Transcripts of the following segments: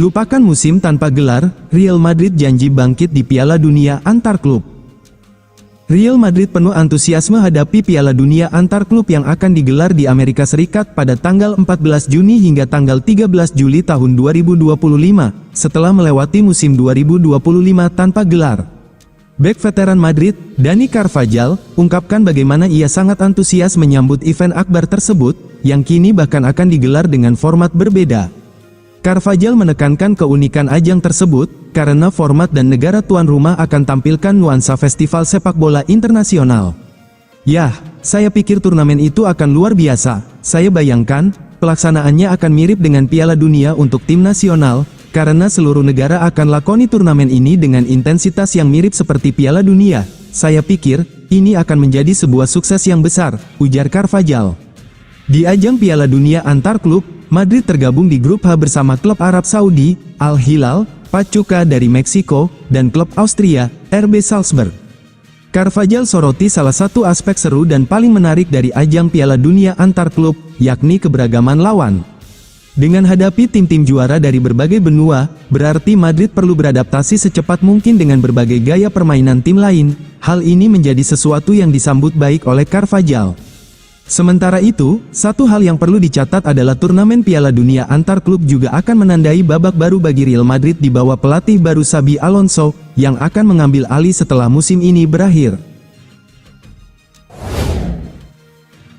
Lupakan musim tanpa gelar, Real Madrid janji bangkit di Piala Dunia antar klub. Real Madrid penuh antusiasme hadapi Piala Dunia antar klub yang akan digelar di Amerika Serikat pada tanggal 14 Juni hingga tanggal 13 Juli tahun 2025, setelah melewati musim 2025 tanpa gelar. Bek veteran Madrid, Dani Carvajal, ungkapkan bagaimana ia sangat antusias menyambut event akbar tersebut, yang kini bahkan akan digelar dengan format berbeda. Carvajal menekankan keunikan ajang tersebut, karena format dan negara tuan rumah akan tampilkan nuansa festival sepak bola internasional. Yah, saya pikir turnamen itu akan luar biasa. Saya bayangkan, pelaksanaannya akan mirip dengan Piala Dunia untuk tim nasional, karena seluruh negara akan lakoni turnamen ini dengan intensitas yang mirip seperti Piala Dunia. Saya pikir, ini akan menjadi sebuah sukses yang besar, ujar Carvajal. Di ajang Piala Dunia antar klub, Madrid tergabung di grup H bersama klub Arab Saudi, Al Hilal, Pachuca dari Meksiko, dan klub Austria, RB Salzburg. Carvajal soroti salah satu aspek seru dan paling menarik dari ajang Piala Dunia antar klub, yakni keberagaman lawan. Dengan hadapi tim-tim juara dari berbagai benua, berarti Madrid perlu beradaptasi secepat mungkin dengan berbagai gaya permainan tim lain. Hal ini menjadi sesuatu yang disambut baik oleh Carvajal. Sementara itu, satu hal yang perlu dicatat adalah turnamen Piala Dunia antar klub juga akan menandai babak baru bagi Real Madrid di bawah pelatih baru Xabi Alonso, yang akan mengambil alih setelah musim ini berakhir.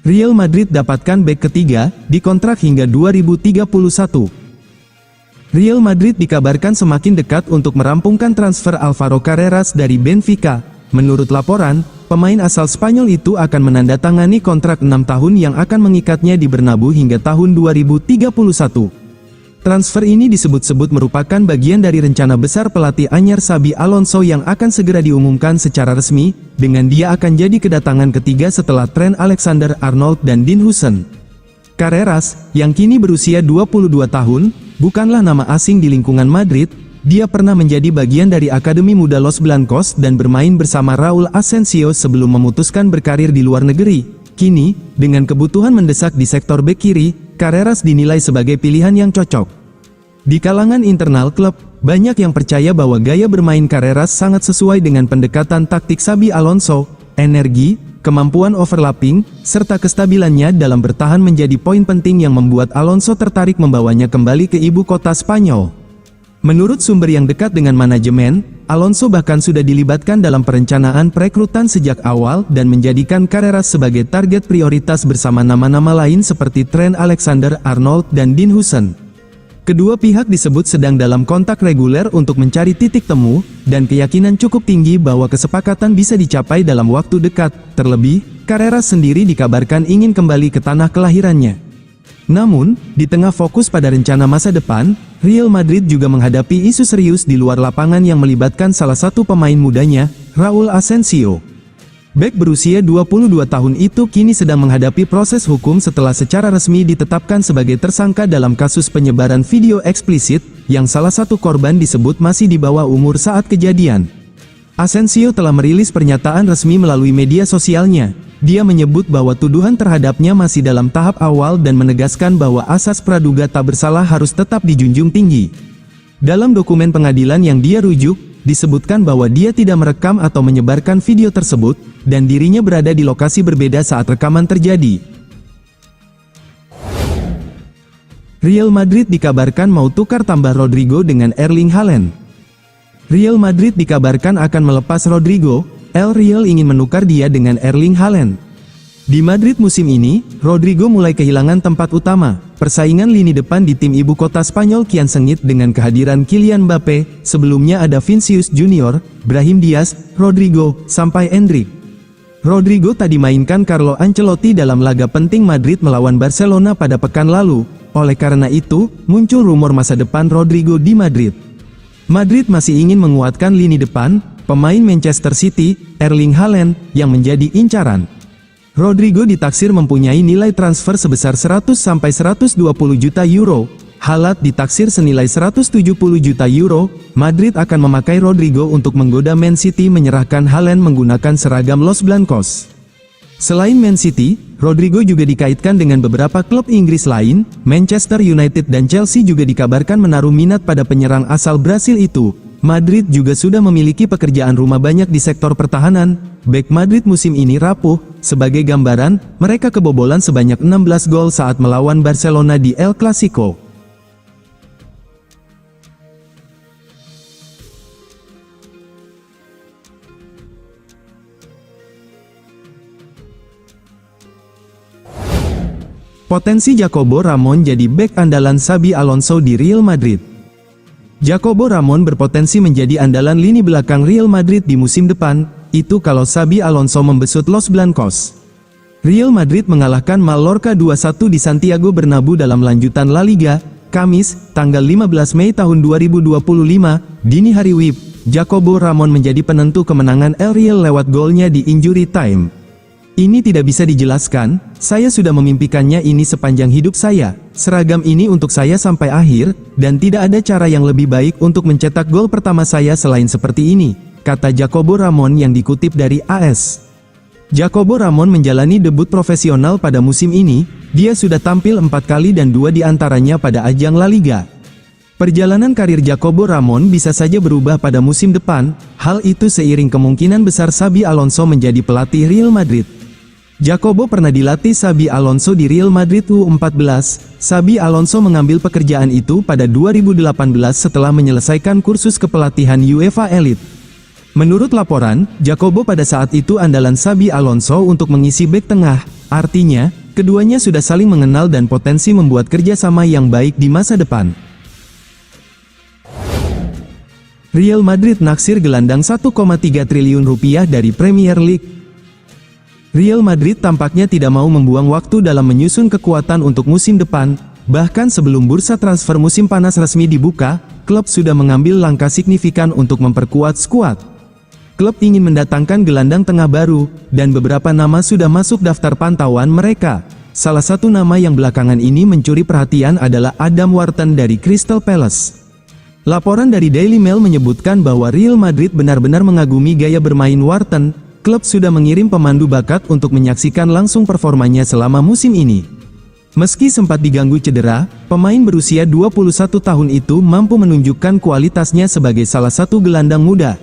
Real Madrid dapatkan bek ketiga, dikontrak hingga 2031. Real Madrid dikabarkan semakin dekat untuk merampungkan transfer Alvaro Carreras dari Benfica. Menurut laporan, pemain asal Spanyol itu akan menandatangani kontrak 6 tahun yang akan mengikatnya di Bernabeu hingga tahun 2031. Transfer ini disebut-sebut merupakan bagian dari rencana besar pelatih anyar Xabi Alonso yang akan segera diumumkan secara resmi, dengan dia akan jadi kedatangan ketiga setelah Trent Alexander-Arnold dan Dean Huijsen. Carreras, yang kini berusia 22 tahun, bukanlah nama asing di lingkungan Madrid. Dia pernah menjadi bagian dari Akademi Muda Los Blancos dan bermain bersama Raul Asensio sebelum memutuskan berkarir di luar negeri. Kini, dengan kebutuhan mendesak di sektor bek kiri, Carreras dinilai sebagai pilihan yang cocok. Di kalangan internal klub, banyak yang percaya bahwa gaya bermain Carreras sangat sesuai dengan pendekatan taktik Xabi Alonso. Energi, kemampuan overlapping, serta kestabilannya dalam bertahan menjadi poin penting yang membuat Alonso tertarik membawanya kembali ke ibu kota Spanyol. Menurut sumber yang dekat dengan manajemen, Alonso bahkan sudah dilibatkan dalam perencanaan perekrutan sejak awal dan menjadikan Carreras sebagai target prioritas bersama nama-nama lain seperti Trent Alexander-Arnold dan Dean Huijsen. Kedua pihak disebut sedang dalam kontak reguler untuk mencari titik temu, dan keyakinan cukup tinggi bahwa kesepakatan bisa dicapai dalam waktu dekat. Terlebih, Carreras sendiri dikabarkan ingin kembali ke tanah kelahirannya. Namun, di tengah fokus pada rencana masa depan, Real Madrid juga menghadapi isu serius di luar lapangan yang melibatkan salah satu pemain mudanya, Raul Asensio. Bek berusia 22 tahun itu kini sedang menghadapi proses hukum setelah secara resmi ditetapkan sebagai tersangka dalam kasus penyebaran video eksplisit, yang salah satu korban disebut masih di bawah umur saat kejadian. Asensio telah merilis pernyataan resmi melalui media sosialnya. Dia menyebut bahwa tuduhan terhadapnya masih dalam tahap awal dan menegaskan bahwa asas praduga tak bersalah harus tetap dijunjung tinggi. Dalam dokumen pengadilan yang dia rujuk, disebutkan bahwa dia tidak merekam atau menyebarkan video tersebut, dan dirinya berada di lokasi berbeda saat rekaman terjadi. Real Madrid dikabarkan mau tukar tambah Rodrigo dengan Erling Haaland. Real Madrid dikabarkan akan melepas Rodrigo. El Real ingin menukar dia dengan Erling Haaland. Di Madrid musim ini, Rodrigo mulai kehilangan tempat utama. Persaingan lini depan di tim ibu kota Spanyol kian sengit dengan kehadiran Kylian Mbappe. Sebelumnya ada Vinicius Junior, Brahim Diaz, Rodrigo, sampai Endrick. Rodrigo tak dimainkan Carlo Ancelotti dalam laga penting Madrid melawan Barcelona pada pekan lalu. Oleh karena itu, muncul rumor masa depan Rodrigo di Madrid. Madrid masih ingin menguatkan lini depan. Pemain Manchester City, Erling Haaland, yang menjadi incaran. Rodrigo ditaksir mempunyai nilai transfer sebesar 100–120 juta euro. Haaland ditaksir senilai 170 juta euro. Madrid akan memakai Rodrigo untuk menggoda Man City menyerahkan Haaland menggunakan seragam Los Blancos. Selain Man City, Rodrigo juga dikaitkan dengan beberapa klub Inggris lain. Manchester United dan Chelsea juga dikabarkan menaruh minat pada penyerang asal Brasil itu. Madrid juga sudah memiliki pekerjaan rumah banyak di sektor pertahanan. Bek Madrid musim ini rapuh. Sebagai gambaran, mereka kebobolan sebanyak 16 gol saat melawan Barcelona di El Clasico. Potensi Jacobo Ramon jadi bek andalan Xabi Alonso di Real Madrid. Jacobo Ramon berpotensi menjadi andalan lini belakang Real Madrid di musim depan, itu kalau Xabi Alonso membesut Los Blancos. Real Madrid mengalahkan Mallorca 2-1 di Santiago Bernabeu dalam lanjutan La Liga, Kamis, tanggal 15 Mei tahun 2025, dini hari WIB. Jacobo Ramon menjadi penentu kemenangan El Real lewat golnya di injury time. Ini tidak bisa dijelaskan, saya sudah memimpikannya ini sepanjang hidup saya. Seragam ini untuk saya sampai akhir, dan tidak ada cara yang lebih baik untuk mencetak gol pertama saya selain seperti ini, kata Jacobo Ramon yang dikutip dari AS. Jacobo Ramon menjalani debut profesional pada musim ini, dia sudah tampil 4 kali dan 2 diantaranya pada ajang La Liga. Perjalanan karir Jacobo Ramon bisa saja berubah pada musim depan, hal itu seiring kemungkinan besar Xabi Alonso menjadi pelatih Real Madrid. Jacobo pernah dilatih Xabi Alonso di Real Madrid U14. Xabi Alonso mengambil pekerjaan itu pada 2018 setelah menyelesaikan kursus kepelatihan UEFA Elite. Menurut laporan, Jacobo pada saat itu andalan Xabi Alonso untuk mengisi bek tengah. Artinya, keduanya sudah saling mengenal dan potensi membuat kerjasama yang baik di masa depan. Real Madrid naksir gelandang 1,3 triliun rupiah dari Premier League. Real Madrid tampaknya tidak mau membuang waktu dalam menyusun kekuatan untuk musim depan. Bahkan sebelum bursa transfer musim panas resmi dibuka, klub sudah mengambil langkah signifikan untuk memperkuat skuad. Klub ingin mendatangkan gelandang tengah baru, dan beberapa nama sudah masuk daftar pantauan mereka. Salah satu nama yang belakangan ini mencuri perhatian adalah Adam Wharton dari Crystal Palace. Laporan dari Daily Mail menyebutkan bahwa Real Madrid benar-benar mengagumi gaya bermain Wharton. Klub sudah mengirim pemandu bakat untuk menyaksikan langsung performanya selama musim ini. Meski sempat diganggu cedera, pemain berusia 21 tahun itu mampu menunjukkan kualitasnya sebagai salah satu gelandang muda.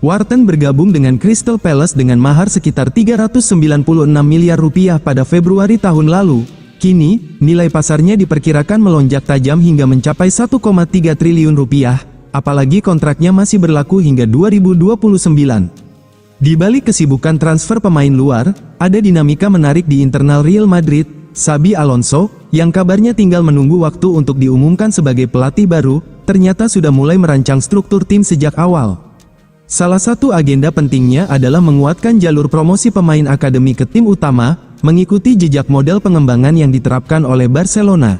Wharton bergabung dengan Crystal Palace dengan mahar sekitar 396 miliar rupiah pada Februari tahun lalu. Kini, nilai pasarnya diperkirakan melonjak tajam hingga mencapai 1,3 triliun rupiah, apalagi kontraknya masih berlaku hingga 2029. Di balik kesibukan transfer pemain luar, ada dinamika menarik di internal Real Madrid. Xabi Alonso, yang kabarnya tinggal menunggu waktu untuk diumumkan sebagai pelatih baru, ternyata sudah mulai merancang struktur tim sejak awal. Salah satu agenda pentingnya adalah menguatkan jalur promosi pemain akademi ke tim utama, mengikuti jejak model pengembangan yang diterapkan oleh Barcelona.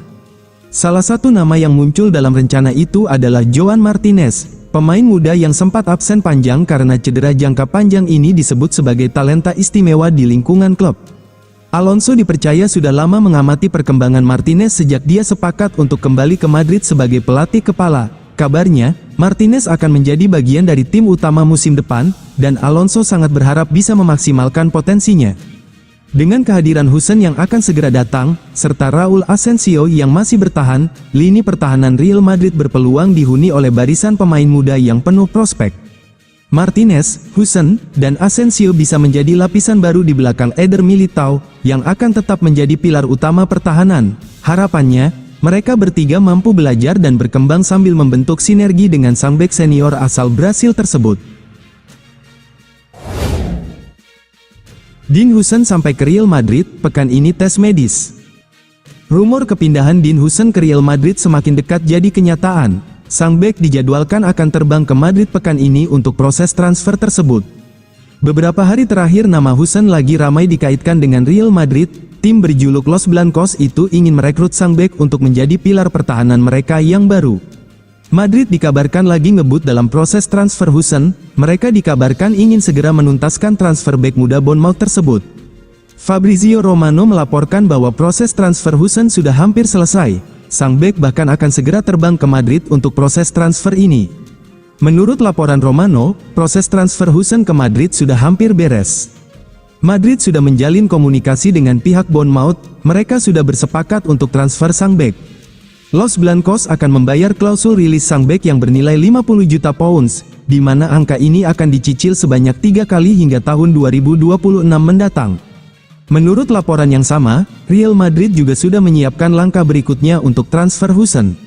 Salah satu nama yang muncul dalam rencana itu adalah Joan Martinez. Pemain muda yang sempat absen panjang karena cedera jangka panjang ini disebut sebagai talenta istimewa di lingkungan klub. Alonso dipercaya sudah lama mengamati perkembangan Martinez sejak dia sepakat untuk kembali ke Madrid sebagai pelatih kepala. Kabarnya, Martinez akan menjadi bagian dari tim utama musim depan, dan Alonso sangat berharap bisa memaksimalkan potensinya. Dengan kehadiran Huijsen yang akan segera datang, serta Raul Asensio yang masih bertahan, lini pertahanan Real Madrid berpeluang dihuni oleh barisan pemain muda yang penuh prospek. Martinez, Huijsen, dan Asensio bisa menjadi lapisan baru di belakang Eder Militao, yang akan tetap menjadi pilar utama pertahanan. Harapannya, mereka bertiga mampu belajar dan berkembang sambil membentuk sinergi dengan sang bek senior asal Brasil tersebut. Dean Huijsen sampai ke Real Madrid, pekan ini tes medis. Rumor kepindahan Dean Huijsen ke Real Madrid semakin dekat jadi kenyataan. Sang bek dijadwalkan akan terbang ke Madrid pekan ini untuk proses transfer tersebut. Beberapa hari terakhir nama Huijsen lagi ramai dikaitkan dengan Real Madrid. Tim berjuluk Los Blancos itu ingin merekrut sang bek untuk menjadi pilar pertahanan mereka yang baru. Madrid dikabarkan lagi ngebut dalam proses transfer Huijsen. Mereka dikabarkan ingin segera menuntaskan transfer bek muda Bournemouth tersebut. Fabrizio Romano melaporkan bahwa proses transfer Huijsen sudah hampir selesai. Sang bek bahkan akan segera terbang ke Madrid untuk proses transfer ini. Menurut laporan Romano, proses transfer Huijsen ke Madrid sudah hampir beres. Madrid sudah menjalin komunikasi dengan pihak Bournemouth, mereka sudah bersepakat untuk transfer sang bek. Los Blancos akan membayar klausul rilis sang bek yang bernilai 50 juta pounds, di mana angka ini akan dicicil sebanyak 3 kali hingga tahun 2026 mendatang. Menurut laporan yang sama, Real Madrid juga sudah menyiapkan langkah berikutnya untuk transfer Huijsen.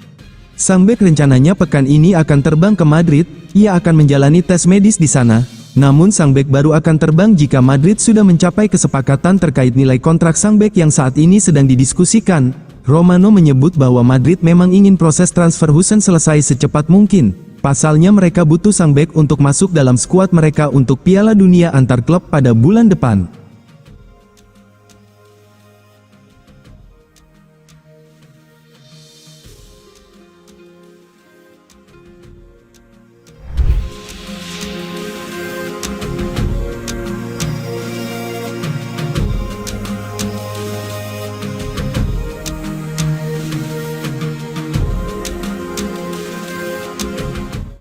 Sang bek rencananya pekan ini akan terbang ke Madrid, ia akan menjalani tes medis di sana. Namun sang bek baru akan terbang jika Madrid sudah mencapai kesepakatan terkait nilai kontrak sang bek yang saat ini sedang didiskusikan. Romano menyebut bahwa Madrid memang ingin proses transfer Huijsen selesai secepat mungkin. Pasalnya mereka butuh sang bek untuk masuk dalam skuad mereka untuk Piala Dunia antar klub pada bulan depan.